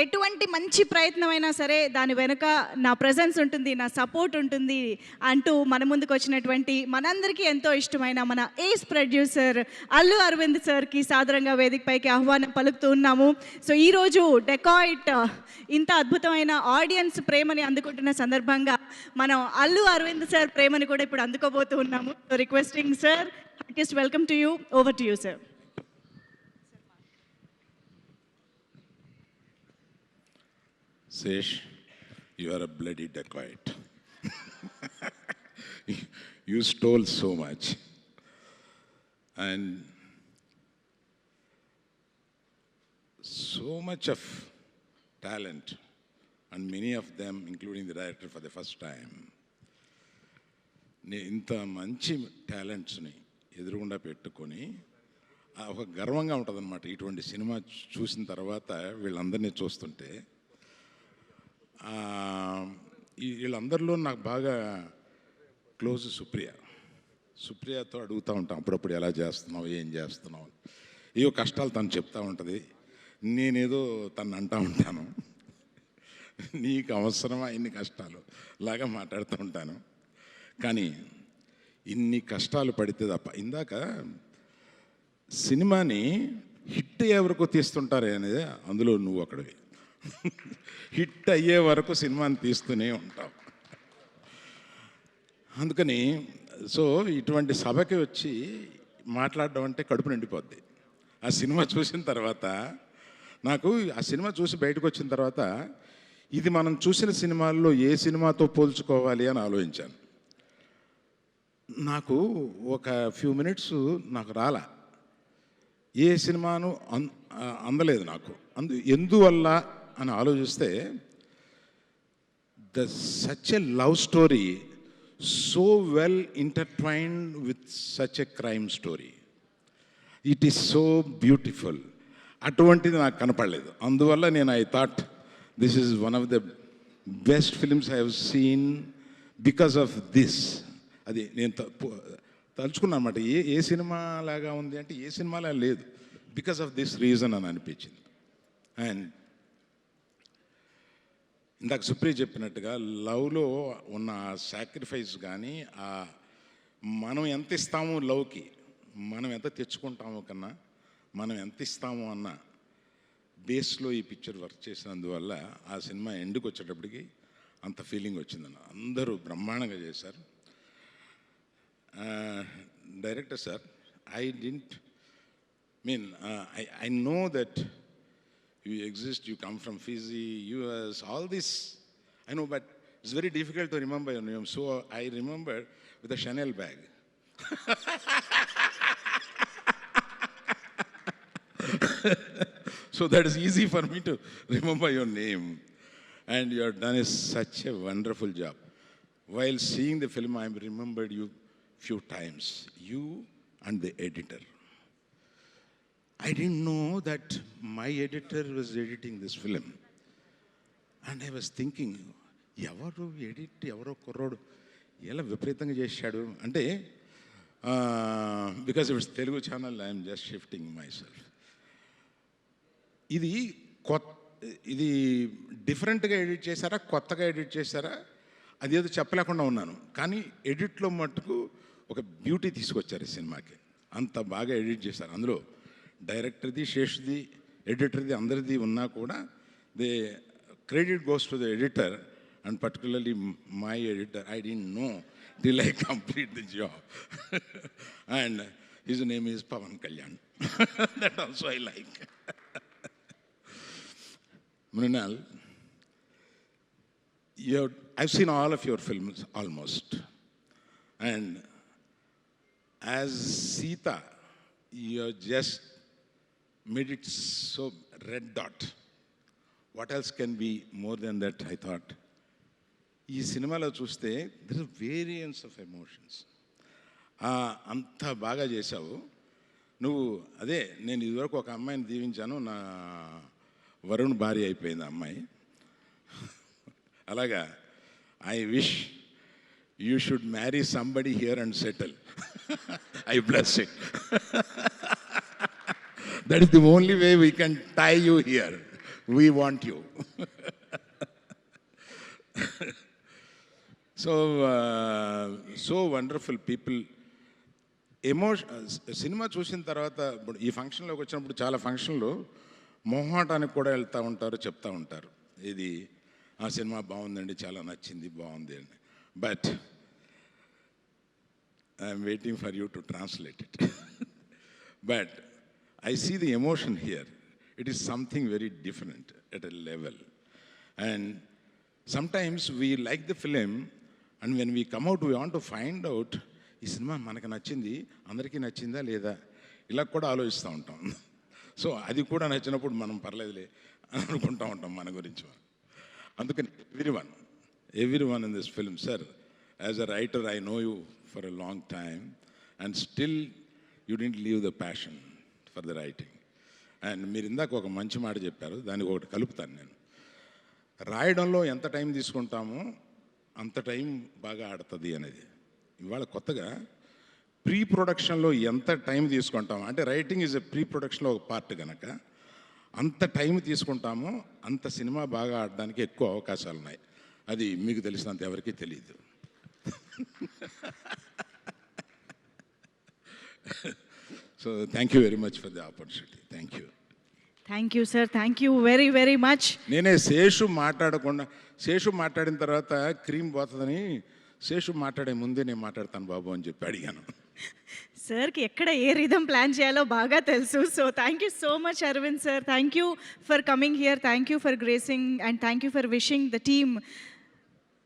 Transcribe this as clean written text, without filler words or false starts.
ఎటువంటి మంచి ప్రయత్నమైనా సరే దాని వెనుక నా ప్రెజెన్స్ ఉంటుంది, నా సపోర్ట్ ఉంటుంది అంటూ మన ముందుకు వచ్చినటువంటి మనందరికీ ఎంతో ఇష్టమైన మన ఏస్ ప్రొడ్యూసర్ అల్లు అరవింద్ సార్కి సాదరంగా వేదికపైకి ఆహ్వానం పలుకుతూ ఉన్నాము. సో ఈరోజు డెకాయిట్ ఇంత అద్భుతమైన ఆడియన్స్ ప్రేమని అందుకుంటున్న సందర్భంగా మనం అల్లు అరవింద్ సార్ ప్రేమని కూడా ఇప్పుడు అందుకోబోతూ ఉన్నాము. So requesting sir, heartiest welcome to you. Over to you sir. Sesh, you are a bloody dacoit. You stole so much. And so much of talent, and many of them, including the director for the first time. ఇంత మంచి టాలెంట్స్ని ఎదురుగుండా పెట్టుకొని ఒక గర్వంగా ఉంటుందన్నమాట. ఇటువంటి cinema చూసిన తర్వాత వీళ్ళందరినీ చూస్తుంటే వీళ్ళందరిలో నాకు బాగా క్లోజ్ సుప్రియతో అడుగుతూ ఉంటాం అప్పుడప్పుడు, ఎలా చేస్తున్నావు, ఏం చేస్తున్నావు, ఏవో కష్టాలు తను చెప్తూ ఉంటుంది, నేనేదో తను అంటూ ఉంటాను, నీకు అవసరమా ఇన్ని కష్టాలు లాగా మాట్లాడుతూ ఉంటాను. కానీ ఇన్ని కష్టాలు పడితే తప్ప, ఇందాక సినిమాని హిట్ అయ్యే వరకు తీస్తుంటారే అనేది, అందులో నువ్వు ఒకడివి. హిట్ అయ్యే వరకు సినిమాని తీస్తూనే ఉంటాం. అందుకని సో ఇటువంటి సభకి వచ్చి మాట్లాడడం అంటే కడుపు నిండిపోద్ది. ఆ సినిమా చూసిన తర్వాత నాకు, ఆ సినిమా చూసి బయటకు వచ్చిన తర్వాత ఇది మనం చూసిన సినిమాల్లో ఏ సినిమాతో పోల్చుకోవాలి అని ఆలోచించాను. నాకు ఒక ఫ్యూ మినిట్స్ నాకు రాలా, ఏ సినిమాను అందలేదు నాకు. ఎందువల్ల అని ఆలోచిస్తే, such a love story so well intertwined with such a crime story, it is so beautiful. అటువంటిది నాకు కనపడలేదు. అందువల్ల నేను I thought this is one of the best films I have seen because of this. అది నేను తలుచుకున్నాను అన్నమాట. ఏ cinema లాగా ఉంది అంటే ఏ సినిమాలా లేదు, బికాస్ ఆఫ్ దిస్ రీజన్ అని అనిపించింది. అండ్ ఇందాక సుప్రియ చెప్పినట్టుగా లవ్లో ఉన్న సాక్రిఫైస్ కానీ, మనం ఎంత ఇస్తాము లవ్కి, మనం ఎంత తెచ్చుకుంటాము కన్నా మనం ఎంత ఇస్తాము అన్న బేస్లో ఈ పిక్చర్ వర్క్ చేసినందువల్ల ఆ సినిమా ఎండుకు వచ్చేటప్పటికి అంత ఫీలింగ్ వచ్చిందన్న. అందరూ బ్రహ్మాండంగా చేశారు. Director sir, I know that you exist, you come from Fiji, US, all this, I know, but it's very difficult to remember your name. So I remember with a Chanel bag. So that is easy for me to remember your name. And you have done such a wonderful job. While seeing the film, I remembered you few times, you and the editor. I didn't know that my editor was editing this film. And I was thinking, ఎవరో కుర్రోడు ఎలా విపరీతంగా చేశాడు అంటే, because it's Telugu channel, I'm just shifting my self. ఇది డిఫరెంట్గా edit చేశారా, కొత్తగా ఎడిట్ చేశారా, అదేదో చెప్పలేకుండా ఉన్నాను. కానీ ఎడిట్లో మట్టుకు ఒక బ్యూటీ తీసుకొచ్చారు ఈ సినిమాకి. అంత బాగా ఎడిట్ చేశారు. అందులో డైరెక్టర్ది, శేష్ది, ఎడిటర్ది అందరిది ఉన్నా కూడా they credit goes to the editor, and particularly my editor. I don't know till I complete the job. And his name is Pawan Kalyan. That also I like. Mrinal, I've seen all of your films almost. And as Sita, you just made it so red dot. What else can be more than that, I thought. ఈ సినిమాలో చూస్తే there is variance of emotions. అంత బాగా చేశావు నువ్వు. అదే నేను ఇదివరకు ఒక అమ్మాయిని దీవించాను, నా వరుణ్ భార్య అయిపోయింది ఆ అమ్మాయి. అలాగా I wish you should marry somebody here and settle. I bless it. That is the only way we can tie you here. We want you. So wonderful people. Cinema చూసిన తర్వాత ఇప్పుడు ఈ ఫంక్షన్లోకి వచ్చినప్పుడు చాలా ఫంక్షన్లు మొహమాటానికి కూడా వెళ్తూ ఉంటారు, చెప్తూ ఉంటారు, ఇది ఆ సినిమా బాగుందండి, చాలా నచ్చింది, బాగుంది అని. But I'm waiting for you to translate it. But I see the emotion here. It is something very different at a level. And sometimes we like the film, and when we come out, we want to find out, ఈ cinema మనకు నచ్చింది, అందరికీ నచ్చిందా లేదా, ఇలా కూడా ఆలోచిస్తూ ఉంటాం. సో అది కూడా నచ్చినప్పుడు మనం పర్లేదులే అని అనుకుంటూ ఉంటాం మన గురించి. అందుకని every one in this film, sir, as a writer I know you for a long time, and still you don't leave the passion for the writing. అండ్ మీరు ఇందాక ఒక మంచి మాట చెప్పారు, దానికి ఒకటి కలుపుతాను నేను. రాయడంలో ఎంత టైం తీసుకుంటామో అంత టైం బాగా ఆడుతుంది అనేది. ఇవాళ కొత్తగా ప్రీ ప్రొడక్షన్లో ఎంత టైం తీసుకుంటామో, అంటే రైటింగ్ ఈజ్ ఎ ప్రీ ప్రొడక్షన్లో ఒక పార్ట్ కనుక అంత టైం తీసుకుంటామో అంత సినిమా బాగా ఆడడానికి ఎక్కువ అవకాశాలు ఉన్నాయి. అది మీకు తెలిసినంత ఎవరికీ తెలియదు. So thank you very much for the opportunity. Thank you. Thank you sir, thank you very very much. నేనే శేషు మాట్లాడిన తర్వాత క్రీమ్ పోతుందని శేషు మాట్లాడే ముందే నేను మాట్లాడతాను బాబు అని చెప్పి అడిగాను. సార్కి ఎక్కడ ఏ రిధం ప్లాన్ చేయాలో బాగా తెలుసు. So thank you so much Aravind sir. Thank you for coming here, thank you for gracing, and thank you for wishing the team